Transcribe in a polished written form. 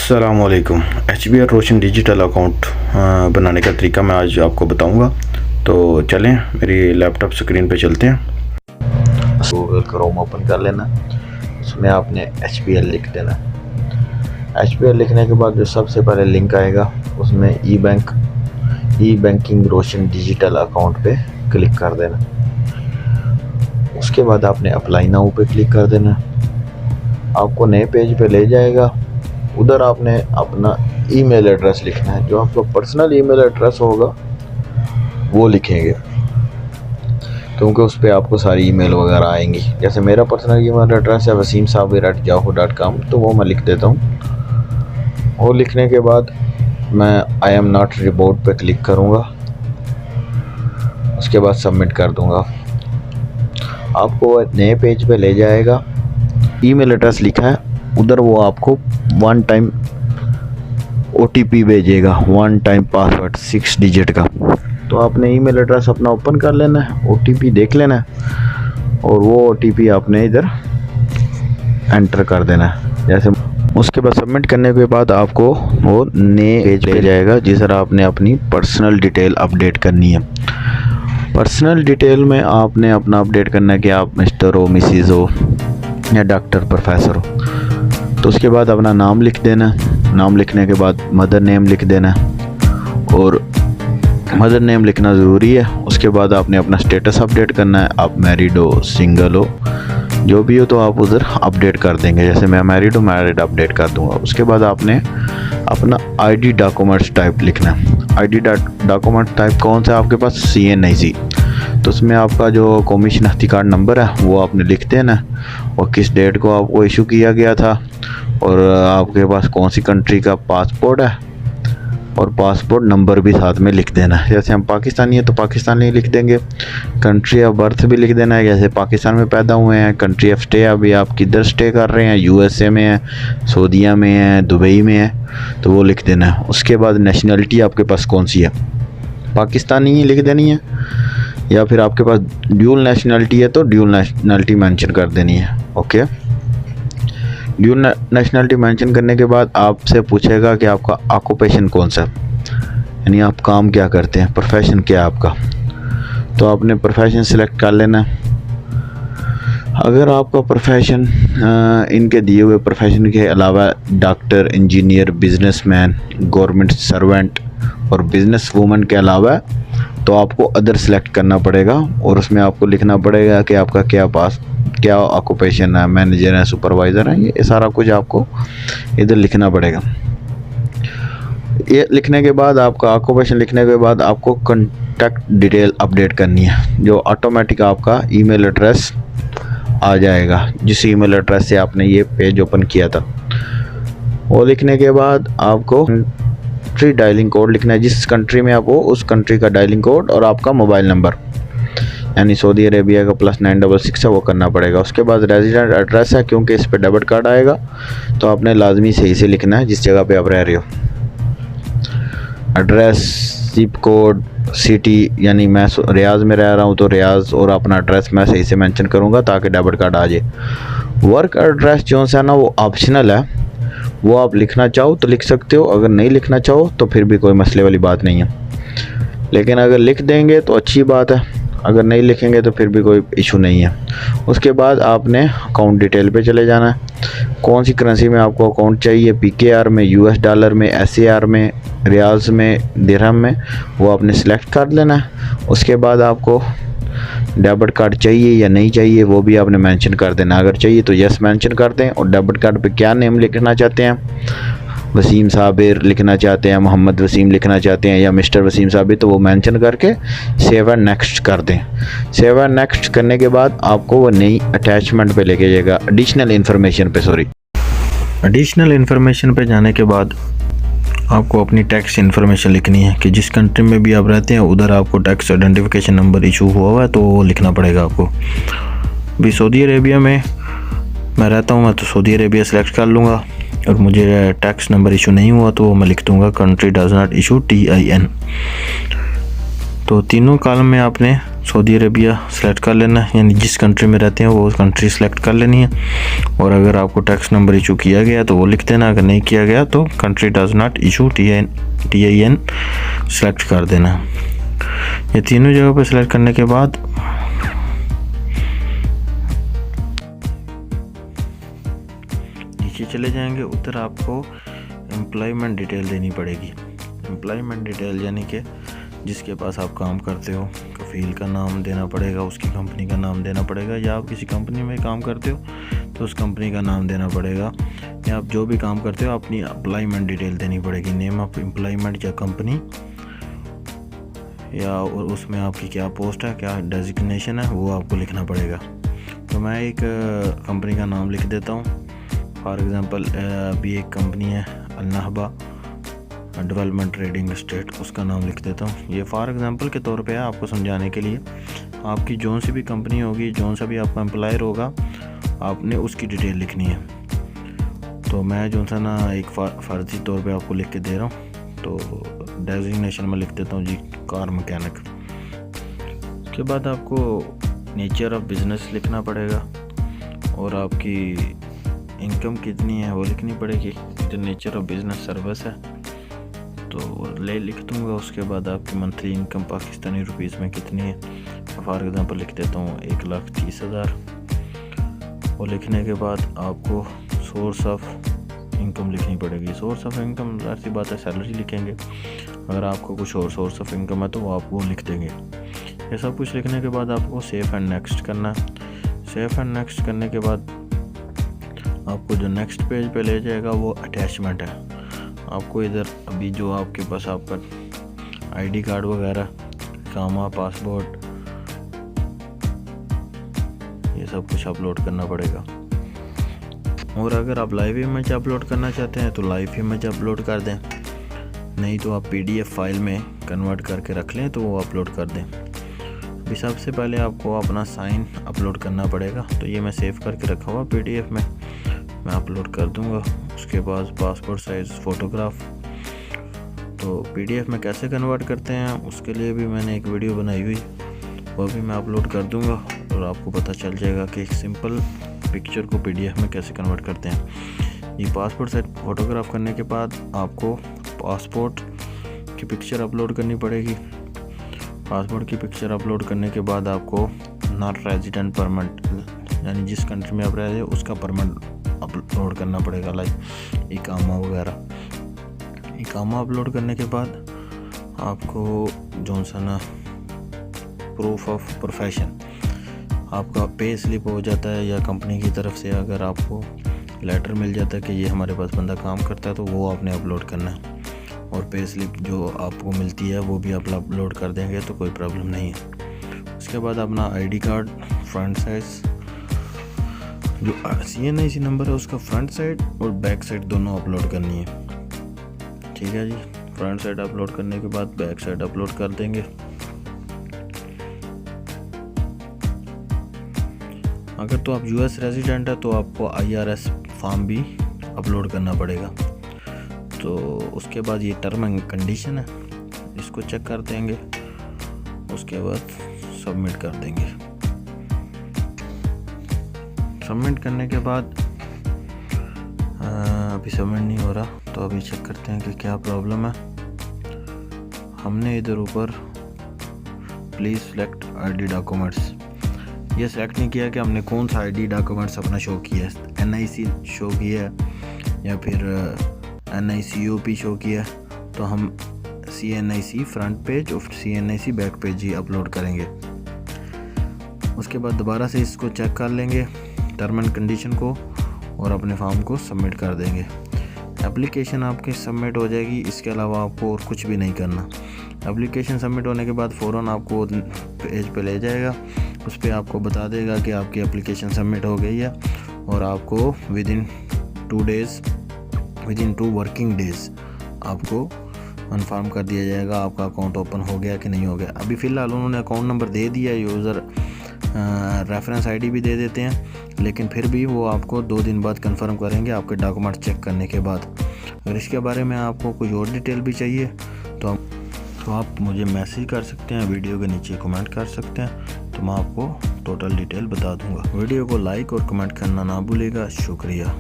अस्सलामुअलैकुम। HBR रोशन digital account बनाने का तरीका मैं आज आपको बताऊंगा। तो चलें मेरी लैपटॉप स्क्रीन पे चलते हैं। गूगल क्रोम ओपन कर लेना, उसमें आपने HBR लिख देना। HBR लिखने के बाद जो सबसे पहले लिंक आएगा उसमें ई बैंकिंग रोशन डिजिटल अकाउंट पे क्लिक कर देना। उसके बाद आपने अप्लाई नाउ पे क्लिक कर देना। आपको नए पेज पे ले जाएगा। उधर आपने अपना ईमेल एड्रेस लिखना है, जो आपका पर्सनल ईमेल एड्रेस होगा वो लिखेंगे, क्योंकि उस पर आपको सारी ईमेल वगैरह आएंगी। जैसे मेरा पर्सनल ईमेल एड्रेस है wasimsabir@yahoo.com, तो वो मैं लिख देता हूँ। वो लिखने के बाद मैं आई एम नॉट रिपोर्ट पे क्लिक करूँगा। उसके बाद सबमिट कर दूँगा। आपको नए पेज पे ले जाएगा। ईमेल एड्रेस लिखा है उधर, वो आपको 1 टाइम OTP भेजेगा, 1 टाइम पासवर्ड 6 डिजिट का। तो आपने ईमेल एड्रेस अपना ओपन कर लेना है, OTP देख लेना है और वो OTP आपने इधर एंटर कर देना है। जैसे उसके बाद सबमिट करने के बाद आपको वो नए पेज पे जाएगा जिस तरह आपने अपनी पर्सनल डिटेल अपडेट करनी है। पर्सनल डिटेल में आपने अपना अपडेट करना है कि आप मिस्टर हो, मिसिज़ हो या डॉक्टर, प्रोफेसर हो। तो उसके बाद अपना नाम लिख देना। नाम लिखने के बाद मदर नेम लिख देना, और मदर नेम लिखना ज़रूरी है। उसके बाद आपने अपना स्टेटस अपडेट करना है। आप मैरिड हो, सिंगल हो, जो भी हो तो आप उधर अपडेट कर देंगे। जैसे मैं मैरिड हूँ, मैरिड अपडेट कर दूँगा। उसके बाद आपने अपना ID डॉक्यूमेंट्स टाइप लिखना है। ID डॉक्यूमेंट टाइप कौन सा आपके पास? CNIC। तो उसमें आपका जो कौमी शनाख्ती कार्ड नंबर है वो आपने लिख देना, और किस डेट को आपको इशू किया गया था, और आपके पास कौन सी कंट्री का पासपोर्ट है, और पासपोर्ट नंबर भी साथ में लिख देना है। जैसे हम पाकिस्तानी हैं तो पाकिस्तानी लिख देंगे। कंट्री ऑफ बर्थ भी लिख देना है, जैसे पाकिस्तान में पैदा हुए हैं। कंट्री ऑफ स्टे, अभी आप किधर स्टे कर रहे हैं, USA में है, सऊदीया में है, दुबई में है, तो वो लिख देना है। उसके बाद नेशनलिटी आपके पास कौन सी है, पाकिस्तानी ही लिख देनी है, या फिर आपके पास ड्यूल नेशनलिटी है तो ड्यूल नेशनलिटी मेंशन कर देनी है। ओके, ड्यूल नेशनलिटी मेंशन करने के बाद आपसे पूछेगा कि आपका ऑक्यूपेशन कौन सा है, यानी आप काम क्या करते हैं, प्रोफेशन क्या है आपका। तो आपने प्रोफेशन सिलेक्ट कर लेना है। अगर आपका प्रोफेशन इनके दिए हुए प्रोफेशन के अलावा doctor, engineer, businessman, government servant और बिजनेस वूमन के अलावा, तो आपको अदर सेलेक्ट करना पड़ेगा, और उसमें आपको लिखना पड़ेगा कि आपका क्या ऑक्यूपेशन है, मैनेजर है, सुपरवाइज़र है, ये सारा कुछ आपको इधर लिखना पड़ेगा। ये लिखने के बाद आपका ऑक्यूपेशन लिखने के बाद आपको कॉन्टैक्ट डिटेल अपडेट करनी है, जो ऑटोमेटिक आपका ईमेल एड्रेस आ जाएगा, जिस ईमेल एड्रेस से आपने ये पेज ओपन किया था। वो लिखने के बाद आपको कंट्री डायलिंग कोड लिखना है। जिस कंट्री में आप हो उस कंट्री का डायलिंग कोड और आपका मोबाइल नंबर, यानी सऊदी अरेबिया का +966 है, वो करना पड़ेगा। उसके बाद रेजिडेंट एड्रेस है, क्योंकि इस पर डेबिट कार्ड आएगा, तो आपने लाजमी सही से लिखना है जिस जगह पे आप रह रहे हो। एड्रेस, जिप कोड, सिटी, यानी मैं रियाज में रह रहा हूँ तो रियाज और अपना एड्रेस मैं सही से मेंशन करूँगा ताकि डेबिट कार्ड आ जाए। वर्क एड्रेस जो सा ना वो ऑप्शनल है, वो आप लिखना चाहो तो लिख सकते हो, अगर नहीं लिखना चाहो तो फिर भी कोई मसले वाली बात नहीं है। लेकिन अगर लिख देंगे तो अच्छी बात है, अगर नहीं लिखेंगे तो फिर भी कोई इशू नहीं है। उसके बाद आपने अकाउंट डिटेल पे चले जाना है। कौन सी करेंसी में आपको अकाउंट चाहिए, PKR में, US डॉलर में, SAR में, रियाल्स में, दिरहम में, वो आपने सेलेक्ट कर लेना है। उसके बाद आपको डेबिट कार्ड चाहिए या नहीं चाहिए वो भी आपने मेंशन कर देना। अगर चाहिए तो यस मेंशन कर दें, और डेबिट कार्ड पे क्या नेम लिखना चाहते हैं, वसीम साबिर लिखना चाहते हैं, मोहम्मद वसीम लिखना चाहते हैं, या मिस्टर वसीम साबिर, तो वो मेंशन करके सेव एंड नेक्स्ट कर दें। सेव एंड नेक्स्ट करने के बाद आपको वो नई अटैचमेंट पे लेके जाएगा, एडिशनल इन्फॉर्मेशन पे जाने के बाद आपको अपनी टैक्स इन्फॉर्मेशन लिखनी है कि जिस कंट्री में भी आप रहते हैं उधर आपको टैक्स आइडेंटिफिकेशन नंबर इशू हुआ है, तो वो लिखना पड़ेगा आपको। भी सऊदी अरेबिया में मैं रहता हूँ, मैं तो सऊदी अरेबिया सेलेक्ट कर लूँगा, और मुझे टैक्स नंबर इशू नहीं हुआ तो मैं लिख दूँगा country does not issue TIN। तो तीनों कॉलम में आपने सऊदी अरेबिया सेलेक्ट कर लेना है, यानी जिस कंट्री में रहते हैं वो कंट्री सेलेक्ट कर लेनी है। और अगर आपको टैक्स नंबर इशू किया गया तो वो लिख देना, अगर नहीं किया गया तो country does not issue TIN select कर देना। ये तीनों जगह पर सेलेक्ट करने के बाद नीचे चले जाएंगे, उधर आपको एम्प्लॉयमेंट डिटेल देनी पड़ेगी। एम्प्लॉयमेंट डिटेल यानी कि जिसके पास आप काम करते हो, कफील का नाम देना पड़ेगा, उसकी कंपनी का नाम देना पड़ेगा, या आप किसी कंपनी में काम करते हो तो उस कंपनी का नाम देना पड़ेगा, या आप जो भी काम करते हो अपनी एम्प्लॉयमेंट डिटेल देनी पड़ेगी, नेम ऑफ एम्प्लॉयमेंट या कंपनी, या और उसमें आपकी क्या पोस्ट है, क्या डेजिग्नेशन है, वो आपको लिखना पड़ेगा। तो मैं एक कंपनी का नाम लिख देता हूँ। फॉर एग्ज़ाम्पल अभी एक कंपनी है अल-नहबा डेवलपमेंट ट्रेडिंग एस्टेट, उसका नाम लिख देता हूँ। ये फॉर एग्ज़ाम्पल के तौर पे है, आपको समझाने के लिए। आपकी जौन सी भी कंपनी होगी, जौन सा भी आपका एम्प्लॉयर होगा, आपने उसकी डिटेल लिखनी है। तो मैं जो सा ना एक फ़र्जी तौर पे आपको लिख के दे रहा हूँ। तो डेजिग्नेशन में लिख देता हूँ जी कार मैकेनिक। उसके बाद आपको नेचर ऑफ बिज़नेस लिखना पड़ेगा और आपकी इनकम कितनी है वो लिखनी पड़ेगी। जो नेचर ऑफ बिज़नेस सर्विस है तो लिख दूँगा। उसके बाद आपकी मंथली इनकम पाकिस्तानी रुपीज़ में कितनी है, फॉर एग्ज़ाम्पल लिख देता हूँ 1,30,000। वो लिखने के बाद आपको सोर्स ऑफ इनकम लिखनी पड़ेगी। सोर्स ऑफ इनकम ऐसी बात है, सैलरी लिखेंगे। अगर आपको कुछ और सोर्स ऑफ इनकम है तो वो आप वो लिख देंगे। ये सब कुछ लिखने के बाद आपको सेव एंड नेक्स्ट करना है। सेव एंड नेक्स्ट करने के बाद आपको जो नेक्स्ट पेज पे ले जाएगा वो अटैचमेंट है। आपको इधर अभी जो आपके पास आपका ID कार्ड वगैरह, कामा, पासपोर्ट, ये सब कुछ अपलोड करना पड़ेगा। और अगर आप लाइव इमेज अपलोड करना चाहते हैं तो लाइव इमेज अपलोड कर दें, नहीं तो आप PDF फाइल में कन्वर्ट करके रख लें तो वो अपलोड कर दें। अभी सबसे पहले आपको अपना साइन अपलोड करना पड़ेगा। तो ये मैं सेव करके रखा हुआ PDF में, मैं अपलोड कर दूंगा। उसके बाद पासपोर्ट साइज़ फ़ोटोग्राफ, तो PDF में कैसे कन्वर्ट करते हैं उसके लिए भी मैंने एक वीडियो बनाई हुई, वो भी मैं अपलोड कर दूंगा और आपको पता चल जाएगा कि एक सिंपल पिक्चर को PDF में कैसे कन्वर्ट करते हैं। ये पासपोर्ट साइज फ़ोटोग्राफ करने के बाद आपको पासपोर्ट की पिक्चर अपलोड करनी पड़ेगी। पासपोर्ट की पिक्चर अपलोड करने के बाद आपको नॉट रेजिडेंट परमिट, यानी जिस कंट्री में आप रह रहे हो उसका परमिट अपलोड करना पड़ेगा, लाइक इकामा वगैरह। इकामा अपलोड करने के बाद आपको जो सा ना प्रूफ ऑफ प्रोफेशन, आपका पे स्लिप हो जाता है या कंपनी की तरफ से अगर आपको लेटर मिल जाता है कि ये हमारे पास बंदा काम करता है तो वो आपने अपलोड करना है। और पे स्लिप जो आपको मिलती है वो भी आप अपलोड कर देंगे तो कोई प्रॉब्लम नहीं है। उसके बाद अपना ID कार्ड फ्रंट साइज़, जो CNIC नंबर है उसका फ्रंट साइड और बैक साइड दोनों अपलोड करनी है। ठीक है जी, फ्रंट साइड अपलोड करने के बाद बैक साइड अपलोड कर देंगे। अगर तो आप US रेजिडेंट है तो आपको IRS फॉर्म भी अपलोड करना पड़ेगा। तो उसके बाद ये टर्म एंड कंडीशन है, इसको चेक कर देंगे। उसके बाद सबमिट कर देंगे। सबमिट करने के बाद अभी सबमिट नहीं हो रहा, तो अभी चेक करते हैं कि क्या प्रॉब्लम है। हमने इधर ऊपर प्लीज़ सेलेक्ट ID डॉक्यूमेंट्स, ये सेलेक्ट नहीं किया कि हमने कौन सा ID डॉक्यूमेंट्स अपना शो किया है, NIC शो किया है या फिर NICOP शो किया है। तो हम CNIC फ्रंट पेज और CNIC बैक पेज ही अपलोड करेंगे। उसके बाद दोबारा से इसको चेक कर लेंगे टर्म एंड कंडीशन को और अपने फॉर्म को सबमिट कर देंगे। एप्लीकेशन आपकी सबमिट हो जाएगी, इसके अलावा आपको और कुछ भी नहीं करना। एप्लीकेशन सबमिट होने के बाद फ़ौरन आपको पेज पे ले जाएगा, उस पर आपको बता देगा कि आपकी एप्लीकेशन सबमिट हो गई है और आपको विदिन 2 वर्किंग डेज़ आपको कन्फर्म कर दिया जाएगा आपका अकाउंट ओपन हो गया कि नहीं हो गया। अभी फ़िलहाल उन्होंने अकाउंट नंबर दे दिया, यूज़र रेफरेंस ID भी दे देते हैं, लेकिन फिर भी वो आपको 2 दिन बाद कंफर्म करेंगे आपके डॉक्यूमेंट चेक करने के बाद। अगर इसके बारे में आपको कोई और डिटेल भी चाहिए तो तो आप मुझे मैसेज कर सकते हैं, वीडियो के नीचे कमेंट कर सकते हैं, तो मैं आपको टोटल डिटेल बता दूंगा। वीडियो को लाइक और कमेंट करना ना भूलिएगा। शुक्रिया।